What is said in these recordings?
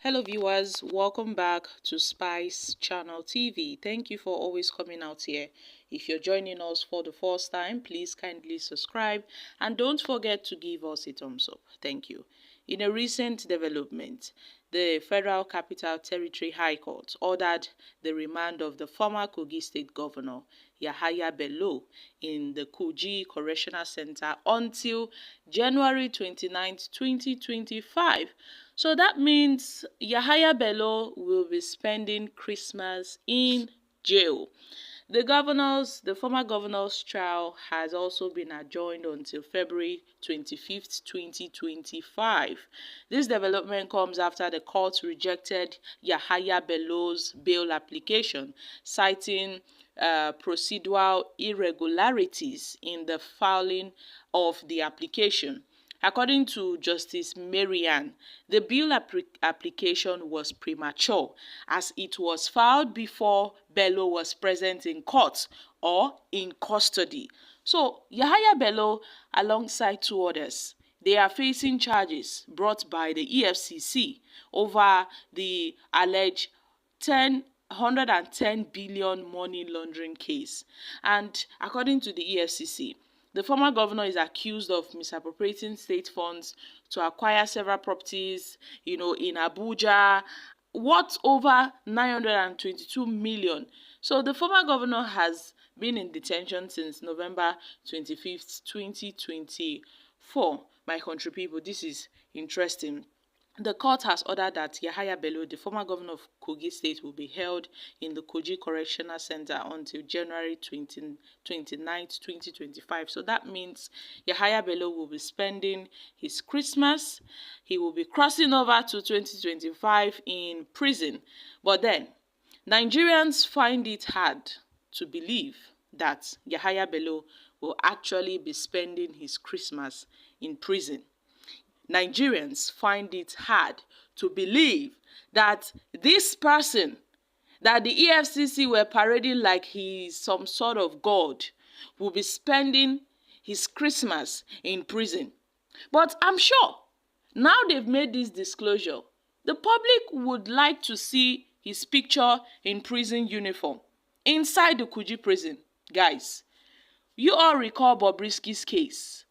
Hello viewers, welcome back to Spice Channel TV. Thank you for always coming out here. If you're joining us for the first time, please kindly subscribe and don't forget to give us a thumbs up. Thank you. In a recent development, the Federal Capital Territory High Court ordered the remand of the former Kogi State Governor Yahaya Bello in the Kuje Correctional Center until January 29th, 2025. So that means Yahaya Bello will be spending Christmas in jail. The former governor's trial has also been adjourned until February 25th, 2025. This development comes after the court rejected Yahaya Bello's bail application, citing procedural irregularities in the filing of the application. According to Justice Marian, the bail application was premature as it was filed before Bello was present in court or in custody. So, Yahaya Bello, alongside two others, they are facing charges brought by the EFCC over the alleged 110 billion money laundering case. And according to the EFCC, the former governor is accused of misappropriating state funds to acquire several properties, in Abuja, worth over 922 million. So the former governor has been in detention since November 25th, 2024. My country people, this is interesting. The court has ordered that Yahaya Bello, the former governor of Kogi State, will be held in the Kuje Correctional Center until January 29th, 2025. So that means Yahaya Bello will be spending his Christmas. He will be crossing over to 2025 in prison. But then, Nigerians find it hard to believe that Yahaya Bello will actually be spending his Christmas in prison. Nigerians find it hard to believe that this person that the EFCC were parading like he's some sort of god will be spending his Christmas in prison. But I'm sure now they've made this disclosure, the public would like to see his picture in prison uniform inside the Kuje prison. Guys, you all recall Bobrisky's case.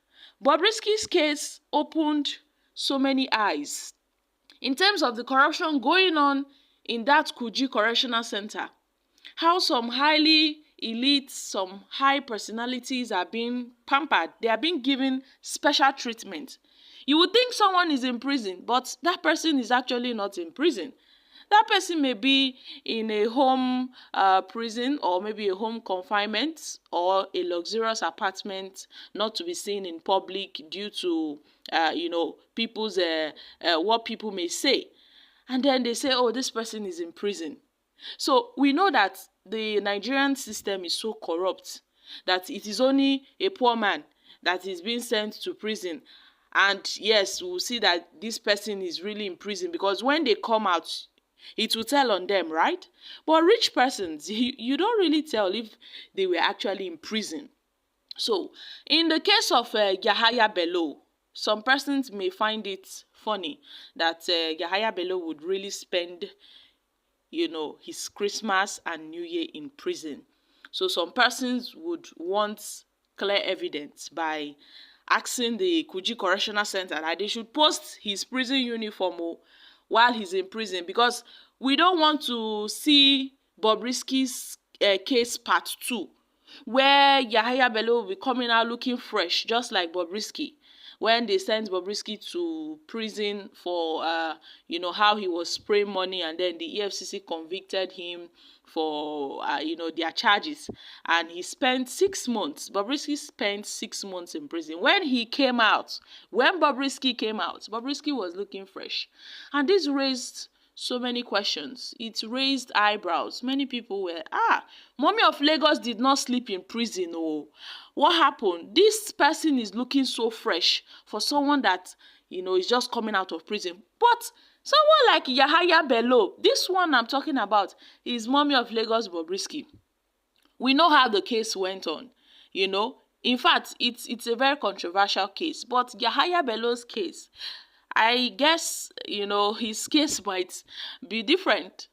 Bobrisky's case opened so many eyes in terms of the corruption going on in that Kuje Correctional Center. How some highly elite, some high personalities are being pampered. They are being given special treatment. You would think someone is in prison, but that person is actually not in prison. That person may be in a home prison, or maybe a home confinement, or a luxurious apartment not to be seen in public due to people's what people may say. And then they say, oh, this person is in prison. So we know that the Nigerian system is so corrupt that it is only a poor man that is being sent to prison. And yes, we'll see that this person is really in prison, because when they come out, it will tell on them, right? But rich persons, you don't really tell if they were actually in prison. So, in the case of Yahaya Bello, some persons may find it funny that Yahaya Bello would really spend, his Christmas and New Year in prison. So, some persons would want clear evidence by asking the Kuje Correctional Center that they should post his prison uniform while he's in prison, because we don't want to see Bobrisky's case part 2, where Yahaya Bello will be coming out looking fresh, just like Bobrisky, when they sent Bobrisky to prison for, how he was spraying money, and then the EFCC convicted him for, their charges. And he spent 6 months. Bobrisky spent 6 months in prison. When Bobrisky came out, Bobrisky was looking fresh. And this raised so many questions. It raised eyebrows. Many people were, Mommy of Lagos did not sleep in prison. Oh, what happened? This person is looking so fresh for someone that, is just coming out of prison. But someone like Yahaya Bello, this one I'm talking about, is Mommy of Lagos Bobrisky. We know how the case went on, In fact, it's a very controversial case. But Yahaya Bello's case, I guess, his case might be different.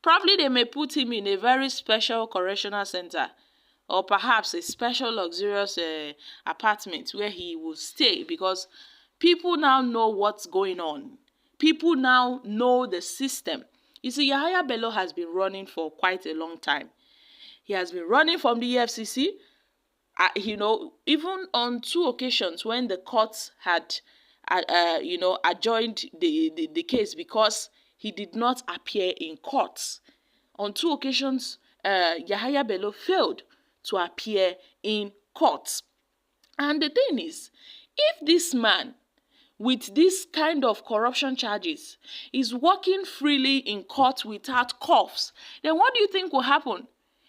Probably they may put him in a very special correctional center, or perhaps a special luxurious apartment where he will stay, because people now know what's going on. People now know the system. You see, Yahaya Bello has been running for quite a long time. He has been running from the EFCC. Even on 2 occasions when the courts had, adjourned the case because he did not appear in court. On 2 occasions, Yahaya Bello failed to appear in court. And the thing is, if this man with this kind of corruption charges is walking freely in court without cuffs, then what do you think will happen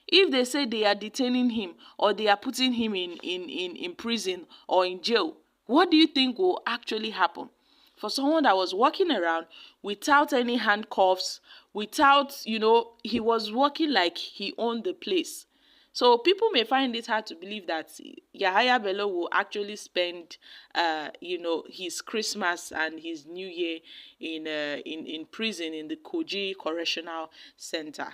if they say they are detaining him, or they are putting him in prison or in jail? What do you think will actually happen? For someone that was walking around without any handcuffs, without, he was walking like he owned the place. So people may find it hard to believe that Yahaya Bello will actually spend, his Christmas and his New Year in prison in the Kuje Correctional Center.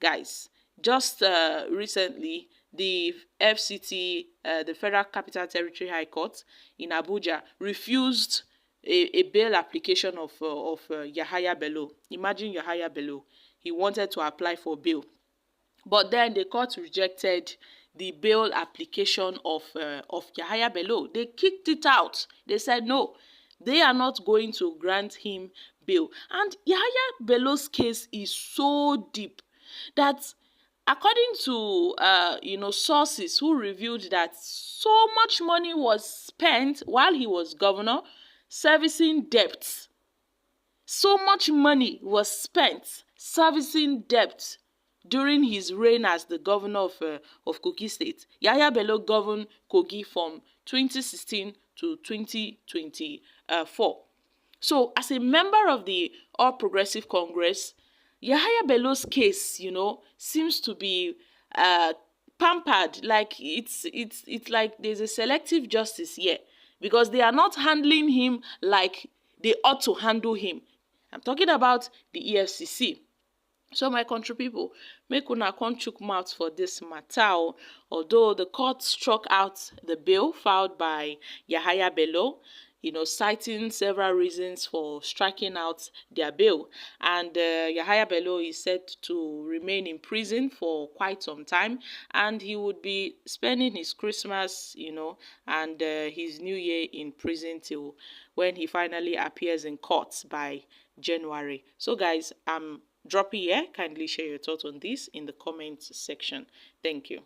Guys, just recently, the FCT, the Federal Capital Territory High Court in Abuja, refused a bail application of Yahaya Bello. Imagine Yahaya Bello. He wanted to apply for bail, but then the court rejected the bail application of Yahaya Bello. They kicked it out. They said no, they are not going to grant him bail. And Yahaya Bello's case is so deep that, according to sources who revealed that so much money was spent while he was governor servicing debts. So much money was spent servicing debts during his reign as the governor of Kogi State. Yahaya Bello governed Kogi from 2016 to 2024. So, as a member of the All Progressive Congress, Yahaya Bello's case, seems to be pampered. Like it's like there's a selective justice here, because they are not handling him like they ought to handle him. I'm talking about the EFCC. So, my country people, make una come chook mouth for this matter. Although the court struck out the bill filed by Yahaya Bello, citing several reasons for striking out their bill. And Yahaya Bello is set to remain in prison for quite some time, and he would be spending his Christmas, and his New Year in prison till when he finally appears in court by January. So, guys, drop it here. Kindly share your thoughts on this in the comments section. Thank you.